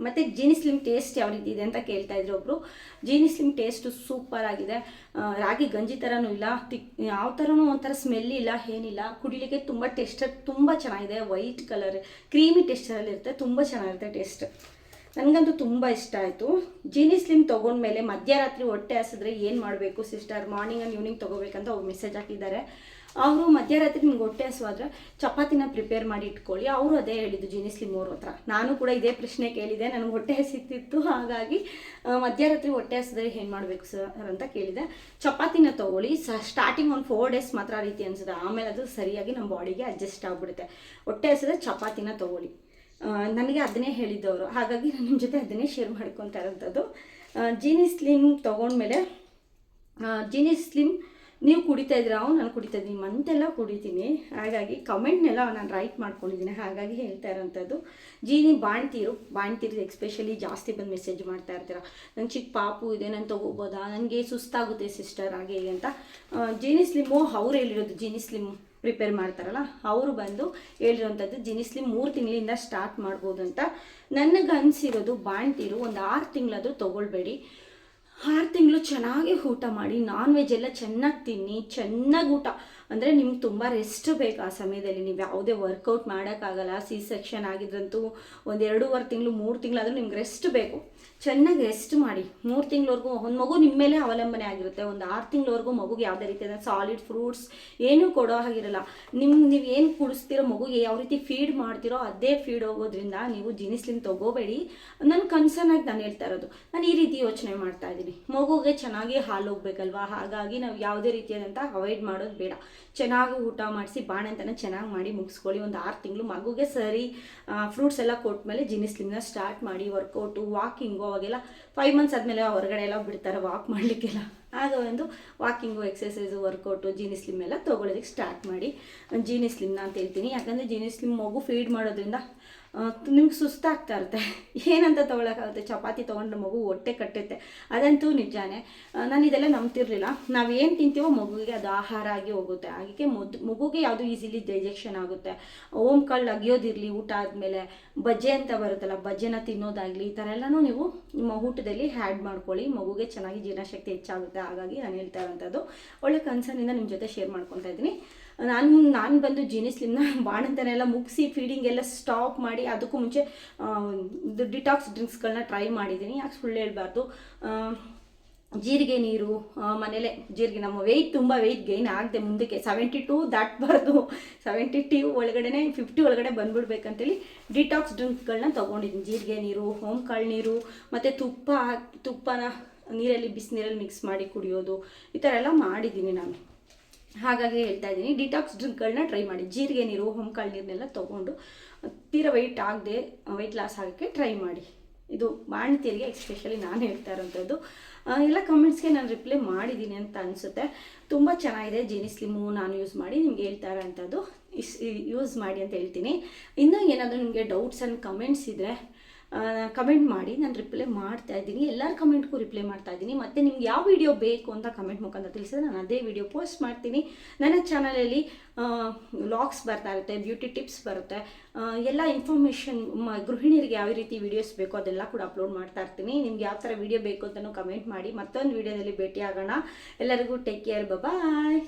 ಮತ್ತು ಜೀನಿ ಸ್ಲಿಮ್ ಟೇಸ್ಟ್ ಯಾವ ರೀತಿ ಇದೆ ಅಂತ ಕೇಳ್ತಾ ಇದ್ರು ಒಬ್ಬರು. ಜೀನಿ ಸ್ಲಿಮ್ ಟೇಸ್ಟು ಸೂಪರ್ ಆಗಿದೆ. ರಾಗಿ ಗಂಜಿ ಥರನೂ ಇಲ್ಲ, ಯಾವ ಥರನೂ ಒಂಥರ ಸ್ಮೆಲ್ ಇಲ್ಲ, ಏನಿಲ್ಲ. ಕುಡಿಲಿಕ್ಕೆ ತುಂಬ ಟೇಸ್ಟರ್ ತುಂಬ ಚೆನ್ನಾಗಿದೆ. ವೈಟ್ ಕಲರ್ ಕ್ರೀಮಿ ಟೆಕ್ಸ್ಚರಲ್ಲಿರುತ್ತೆ, ತುಂಬ ಚೆನ್ನಾಗಿರುತ್ತೆ ಟೇಸ್ಟ್. ನನಗಂತೂ ತುಂಬ ಇಷ್ಟ ಆಯಿತು. ಜೀನಿ ಸ್ಲಿಮ್ ತೊಗೊಂಡ್ಮೇಲೆ ಮಧ್ಯರಾತ್ರಿ ಹೊಟ್ಟೆ ಹಸಿದ್ರೆ ಏನು ಮಾಡಬೇಕು ಸಿಸ್ಟರ್, ಮಾರ್ನಿಂಗ್ ಆ್ಯಂಡ್ ಈವ್ನಿಂಗ್ ತೊಗೋಬೇಕಂತ ಅವ್ರು ಮೆಸೇಜ್ ಹಾಕಿದ್ದಾರೆ. ಅವರು ಮಧ್ಯರಾತ್ರಿ ನಿಮ್ಗೆ ಹೊಟ್ಟೆ ಹಸುವಾದರೆ ಚಪಾತಿನ ಪ್ರಿಪೇರ್ ಮಾಡಿ ಇಟ್ಕೊಳ್ಳಿ. ಅವರು ಅದೇ ಹೇಳಿದ್ದು ಜೀನಿ ಸ್ಲಿಮ್ ಅವ್ರ ಹತ್ರ. ನಾನು ಕೂಡ ಇದೇ ಪ್ರಶ್ನೆ ಕೇಳಿದೆ, ನನಗೆ ಹೊಟ್ಟೆ ಹಸಿತಿತ್ತು. ಹಾಗಾಗಿ ಮಧ್ಯರಾತ್ರಿ ಹೊಟ್ಟೆ ಹಸಿದ್ರೆ ಏನು ಮಾಡಬೇಕು ಸರ್ ಅಂತ ಕೇಳಿದೆ. ಚಪಾತಿನ ತೊಗೊಳ್ಳಿ. ಸ್ಟಾರ್ಟಿಂಗ್ ಒಂದು 4 ಡೇಸ್ ಮಾತ್ರ ಆ ರೀತಿ ಅನಿಸುತ್ತೆ, ಆಮೇಲೆ ಅದು ಸರಿಯಾಗಿ ನಮ್ಮ ಬಾಡಿಗೆ ಅಡ್ಜಸ್ಟ್ ಆಗಿಬಿಡುತ್ತೆ. ಹೊಟ್ಟೆ ಹಸಿದ್ರೆ ಚಪಾತಿನ ತೊಗೊಳ್ಳಿ. ನನಗೆ ಅದನ್ನೇ ಹೇಳಿದ್ದವರು. ಹಾಗಾಗಿ ನಾನು ನಿಮ್ಮ ಜೊತೆ ಅದನ್ನೇ ಶೇರ್ ಮಾಡ್ಕೊತಾ ಇರೋಂಥದ್ದು. ಜೀನಿ ಸ್ಲಿಮ್ ತೊಗೊಂಡ್ಮೇಲೆ ಜೀನಿ ಸ್ಲಿಮ್ ನೀವು ಕುಡಿತಾ ಇದ್ದೀರಾ? ನಾನು ಕುಡಿತಾ ಇದ್ದೀನಿ, ಮಂತೆಲ್ಲ ಕುಡಿತೀನಿ. ಹಾಗಾಗಿ ಕಮೆಂಟ್ನೆಲ್ಲ ನಾನು ರೈಟ್ ಮಾಡ್ಕೊಂಡಿದ್ದೀನಿ. ಹಾಗಾಗಿ ಹೇಳ್ತಾ ಇರೋಂಥದ್ದು. ಜೀನಿ ಬಾಣ್ತೀರು ಎಕ್ಸ್ಪೆಷಲಿ ಜಾಸ್ತಿ ಬಂದು ಮೆಸೇಜ್ ಮಾಡ್ತಾ ಇರ್ತೀರ, ನಂಗೆ ಚಿಕ್ಕ ಪಾಪು ಇದೆ, ನಾನು ತೊಗೋಬೋದಾ, ನನಗೆ ಸುಸ್ತಾಗುತ್ತೆ ಸಿಸ್ಟರ್ ಹಾಗೆ ಅಂತ. ಜೀನಿ ಸ್ಲಿಮ್ಮು ಅವ್ರು ಹೇಳಿರೋದು, ಜೀನಿ ಸ್ಲಿಮ್ ಪ್ರಿಪೇರ್ ಮಾಡ್ತಾರಲ್ಲ ಅವರು ಬಂದು ಹೇಳಿರೋಂಥದ್ದು ಜೀನಿ ಸ್ಲಿಮ್ 3 ತಿಂಗಳಿಂದ ಸ್ಟಾರ್ಟ್ ಮಾಡ್ಬೋದು ಅಂತ. ನನಗೆ ಅನಿಸಿರೋದು ಬಾಣ್ತೀರು ಒಂದು 6 ತಿಂಗಳಾದರೂ ತೊಗೊಳ್ಬೇಡಿ. 6 ತಿಂಗಳು ಚೆನ್ನಾಗಿ ಊಟ ಮಾಡಿ, ನಾನ್ ವೆಜ್ ಎಲ್ಲ ಚೆನ್ನಾಗಿ ತಿನ್ನಿ, ಚೆನ್ನಾಗಿ ಊಟ ಅಂದರೆ ನಿಮ್ಗೆ ತುಂಬ ರೆಸ್ಟ್ ಬೇಕು. ಆ ಸಮಯದಲ್ಲಿ ನೀವು ಯಾವುದೇ ವರ್ಕೌಟ್ ಮಾಡೋಕ್ಕಾಗಲ್ಲ. ಸೆಕ್ಷನ್ ಆಗಿದ್ರಂತೂ ಒಂದು 2.5 ತಿಂಗಳು 3 ತಿಂಗಳಾದರೂ ನಿಮ್ಗೆ ರೆಸ್ಟ್ ಬೇಕು. ಚೆನ್ನಾಗಿ ರೆಸ್ಟ್ ಮಾಡಿ. 3 ತಿಂಗಳವರೆಗೂ ಒಂದು ಮಗು ನಿಮ್ಮ ಮೇಲೆ ಅವಲಂಬನೆ ಆಗಿರುತ್ತೆ. ಒಂದು 6 ತಿಂಗಳವರೆಗೂ ಮಗುಗೆ ಯಾವುದೇ ರೀತಿಯಾದ ಸಾಲಿಡ್ ಫ್ರೂಟ್ಸ್ ಏನೂ ಕೊಡೋ ಹಾಗಿರಲ್ಲ. ನೀವು ಏನು ಕುಡಿಸ್ತಿರೋ ಮಗುಗೆ ಯಾವ ರೀತಿ ಫೀಡ್ ಮಾಡ್ತಿರೋ ಅದೇ ಫೀಡ್ ಹೋಗೋದ್ರಿಂದ ನೀವು ಜೀನಿ ಸ್ಲಿಮ್ ತೊಗೋಬೇಡಿ. ನನ್ನ ಕನ್ಸರ್ನ್ ಆಗಿ ನಾನು ಹೇಳ್ತಾ ಇರೋದು. ನಾನು ಈ ರೀತಿ ಯೋಚನೆ ಮಾಡ್ತಾ ಇದ್ದೀನಿ, ಮಗುಗೆ ಚೆನ್ನಾಗಿ ಹಾಲು ಹೋಗ್ಬೇಕಲ್ವಾ. ಹಾಗಾಗಿ ನಾವು ಯಾವುದೇ ರೀತಿಯಾದಂಥ ಅವಾಯ್ಡ್ ಮಾಡೋದು ಬೇಡ. ಚೆನ್ನಾಗಿ ಊಟ ಮಾಡಿಸಿ ಬಾಣಂತನ ಚೆನ್ನಾಗಿ ಮಾಡಿ ಮುಗಿಸ್ಕೊಳ್ಳಿ. ಒಂದು 6 ತಿಂಗಳು ಮಗುಗೆ ಸರಿ ಫ್ರೂಟ್ಸ್ ಎಲ್ಲ ಕೊಟ್ಮೇಲೆ ಜೀನಿ ಸ್ಲಿಮ್ನ ಸ್ಟಾರ್ಟ್ ಮಾಡಿ. ವರ್ಕೌಟು ವಾಕಿಂಗು ಅವಾಗೆಲ್ಲ 5 ಮಂತ್ಸ್ ಆದಮೇಲೆ ಹೊರಗಡೆ ಎಲ್ಲ ಬಿಡ್ತಾರೆ ವಾಕ್ ಮಾಡಲಿಕ್ಕೆಲ್ಲ. ಆಗ ಒಂದು walking, exercise, workout, Jeeni Slim ಎಲ್ಲ ತೊಗೊಳೋದಕ್ಕೆ ಸ್ಟಾರ್ಟ್ ಮಾಡಿ. ಜೀನಿ ಸ್ಲಿಮ್ನ ಅಂತ ಹೇಳ್ತೀನಿ, ಯಾಕಂದರೆ ಜೀನಿ ಸ್ಲಿಮ್ ಮಗು ಫೀಡ್ ಮಾಡೋದ್ರಿಂದ ನಿಮ್ಗೆ ಸುಸ್ತಾಗ್ತಾ ಇರುತ್ತೆ. ಏನಂತ ತೊಗೊಳಕ್ಕಾಗುತ್ತೆ, ಚಪಾತಿ ತೊಗೊಂಡ್ರೆ ಮಗು ಹೊಟ್ಟೆ ಕಟ್ಟುತ್ತೆ, ಅದಂತೂ ನಿಜಾನೇ. ನಾನು ಇದೆಲ್ಲ ನಂಬ್ತಿರ್ಲಿಲ್ಲ. ನಾವು ಏನು ತಿಂತೀವೋ ಮಗುವಿಗೆ ಅದು ಆಹಾರ ಆಗಿ ಹೋಗುತ್ತೆ. ಹಾಗೆ ಮಗುಗೆ ಯಾವುದು ಈಸಿಲಿ ಡೈಜೆಷನ್ ಆಗುತ್ತೆ. ಓಮ್ ಕಾಳು ಅಗಿಯೋದಿರಲಿ, ಊಟ ಆದಮೇಲೆ ಬಜ್ಜೆ ಅಂತ ಬರುತ್ತಲ್ಲ, ಬಜ್ಜೆನ ತಿನ್ನೋದಾಗಲಿ, ಈ ಥರ ಎಲ್ಲನೂ ನೀವು ನಿಮ್ಮ ಊಟದಲ್ಲಿ ಹ್ಯಾಡ್ ಮಾಡ್ಕೊಳ್ಳಿ. ಮಗುಗೆ ಚೆನ್ನಾಗಿ ಜೀರ್ಣಶಕ್ತಿ ಹೆಚ್ಚಾಗುತ್ತೆ. ಹಾಗಾಗಿ ನಾನು ಹೇಳ್ತಾ ಇರೋಂಥದ್ದು ಒಳ್ಳೆ ಕನ್ಸರ್ನಿಂದ ನಿಮ್ಮ ಜೊತೆ ಶೇರ್ ಮಾಡ್ಕೊತಾ ಇದ್ದೀನಿ. ನಾನು ಬಂದು ಜೀನಿ ಸ್ಲಿಮ್ನ ಬಾಣಂತನೆಲ್ಲ ಮುಗಿಸಿ ಫೀಡಿಂಗ್ ಎಲ್ಲ ಸ್ಟಾಪ್ ಮಾಡಿ, ಅದಕ್ಕೂ ಮುಂಚೆ ಡಿಟಾಕ್ಸ್ ಡ್ರಿಂಕ್ಸ್ಗಳನ್ನ ಟ್ರೈ ಮಾಡಿದ್ದೀನಿ. ಯಾಕೆ ಸುಳ್ಳು ಹೇಳ್ಬಾರ್ದು. ಜೀರಿಗೆ ನೀರು, ಮನೇಲೆ ಜೀರಿಗೆ, ನಮ್ಮ ತುಂಬ ವೆಯ್ಟ್ ಗೈನ್ ಆಗದೆ ಮುಂದಕ್ಕೆ 72 ದಾಟಬಾರ್ದು, 72 ಒಳಗಡೆ 50 ಒಳಗಡೆ ಬಂದ್ಬಿಡ್ಬೇಕಂತೇಳಿ ಡಿಟಾಕ್ಸ್ ಡ್ರಿಂಕ್ಸ್ಗಳನ್ನ ತೊಗೊಂಡಿದ್ದೀನಿ. ಜೀರಿಗೆ ನೀರು, ಓಮ್ ಕಾಳು ನೀರು, ಮತ್ತು ತುಪ್ಪನ ನೀರಲ್ಲಿ ಬಿಸಿನೀರಲ್ಲಿ ಮಿಕ್ಸ್ ಮಾಡಿ ಕುಡಿಯೋದು, ಈ ಥರ ಎಲ್ಲ ಮಾಡಿದ್ದೀನಿ ನಾನು. ಹಾಗಾಗಿ ಹೇಳ್ತಾ ಇದ್ದೀನಿ, ಡಿಟಾಕ್ಸ್ ಡ್ರಿಂಕ್ಗಳನ್ನ ಟ್ರೈ ಮಾಡಿ. ಜೀರಿಗೆ ನೀರು, ಓಮ್ ಕಾಳು ನೀರನ್ನೆಲ್ಲ ತೊಗೊಂಡು ತೀರಾ ವೆಯ್ಟ್ ಆಗದೆ ವೆಯ್ಟ್ ಲಾಸ್ ಆಗೋಕ್ಕೆ ಟ್ರೈ ಮಾಡಿ. ಇದು ಬಾಣಂತಿಯರಿಗೆ ಎಸ್ಪೆಷಲಿ ನಾನು ಹೇಳ್ತಾ ಇರೋಂಥದ್ದು. ಎಲ್ಲ ಕಮೆಂಟ್ಸ್ಗೆ ನಾನು ರಿಪ್ಲೈ ಮಾಡಿದ್ದೀನಿ ಅಂತ ಅನಿಸುತ್ತೆ. ತುಂಬ ಚೆನ್ನಾಗಿದೆ ಜೀನಿ ಸ್ಲಿಮ್ಮು, ನಾನು ಯೂಸ್ ಮಾಡಿ ನಿಮ್ಗೆ ಹೇಳ್ತಾ ಇರೋಂಥದ್ದು ಯೂಸ್ ಮಾಡಿ ಅಂತ ಹೇಳ್ತೀನಿ. ಇನ್ನೂ ಏನಾದರೂ ನಿಮಗೆ ಡೌಟ್ಸ್ ಆ್ಯಂಡ್ ಕಮೆಂಟ್ಸ್ ಇದ್ದರೆ ಕಮೆಂಟ್ ಮಾಡಿ, ನಾನು ರಿಪ್ಲೈ ಮಾಡ್ತಾ ಇದ್ದೀನಿ. ಎಲ್ಲರ ಕಮೆಂಟ್ಗೂ ರಿಪ್ಲೈ ಮಾಡ್ತಾ ಇದ್ದೀನಿ. ಮತ್ತು ನಿಮ್ಗೆ ಯಾವ ವಿಡಿಯೋ ಬೇಕು ಅಂತ ಕಮೆಂಟ್ ಮುಖಾಂತರ ತಿಳಿಸಿದ್ರೆ ನಾನು ಅದೇ ವಿಡಿಯೋ ಪೋಸ್ಟ್ ಮಾಡ್ತೀನಿ. ನನ್ನ ಚಾನಲಲ್ಲಿ ವ್ಲಾಗ್ಸ್ ಬರ್ತಾ ಇರುತ್ತೆ, ಬ್ಯೂಟಿ ಟಿಪ್ಸ್ ಬರುತ್ತೆ, ಎಲ್ಲ ಇನ್ಫಾರ್ಮೇಷನ್, ಗೃಹಿಣಿಯರಿಗೆ ಯಾವ ರೀತಿ ವೀಡಿಯೋಸ್ ಬೇಕೋ ಅದೆಲ್ಲ ಕೂಡ ಅಪ್ಲೋಡ್ ಮಾಡ್ತಾ ಇರ್ತೀನಿ. ನಿಮ್ಗೆ ಯಾವ ಥರ ವೀಡಿಯೋ ಬೇಕು ಅಂತಲೂ ಕಮೆಂಟ್ ಮಾಡಿ. ಮತ್ತೊಂದು ವೀಡಿಯೋದಲ್ಲಿ ಭೇಟಿ ಆಗೋಣ. ಎಲ್ಲರಿಗೂ ಟೇಕ್ ಕೇರ್, ಬಾಯ್.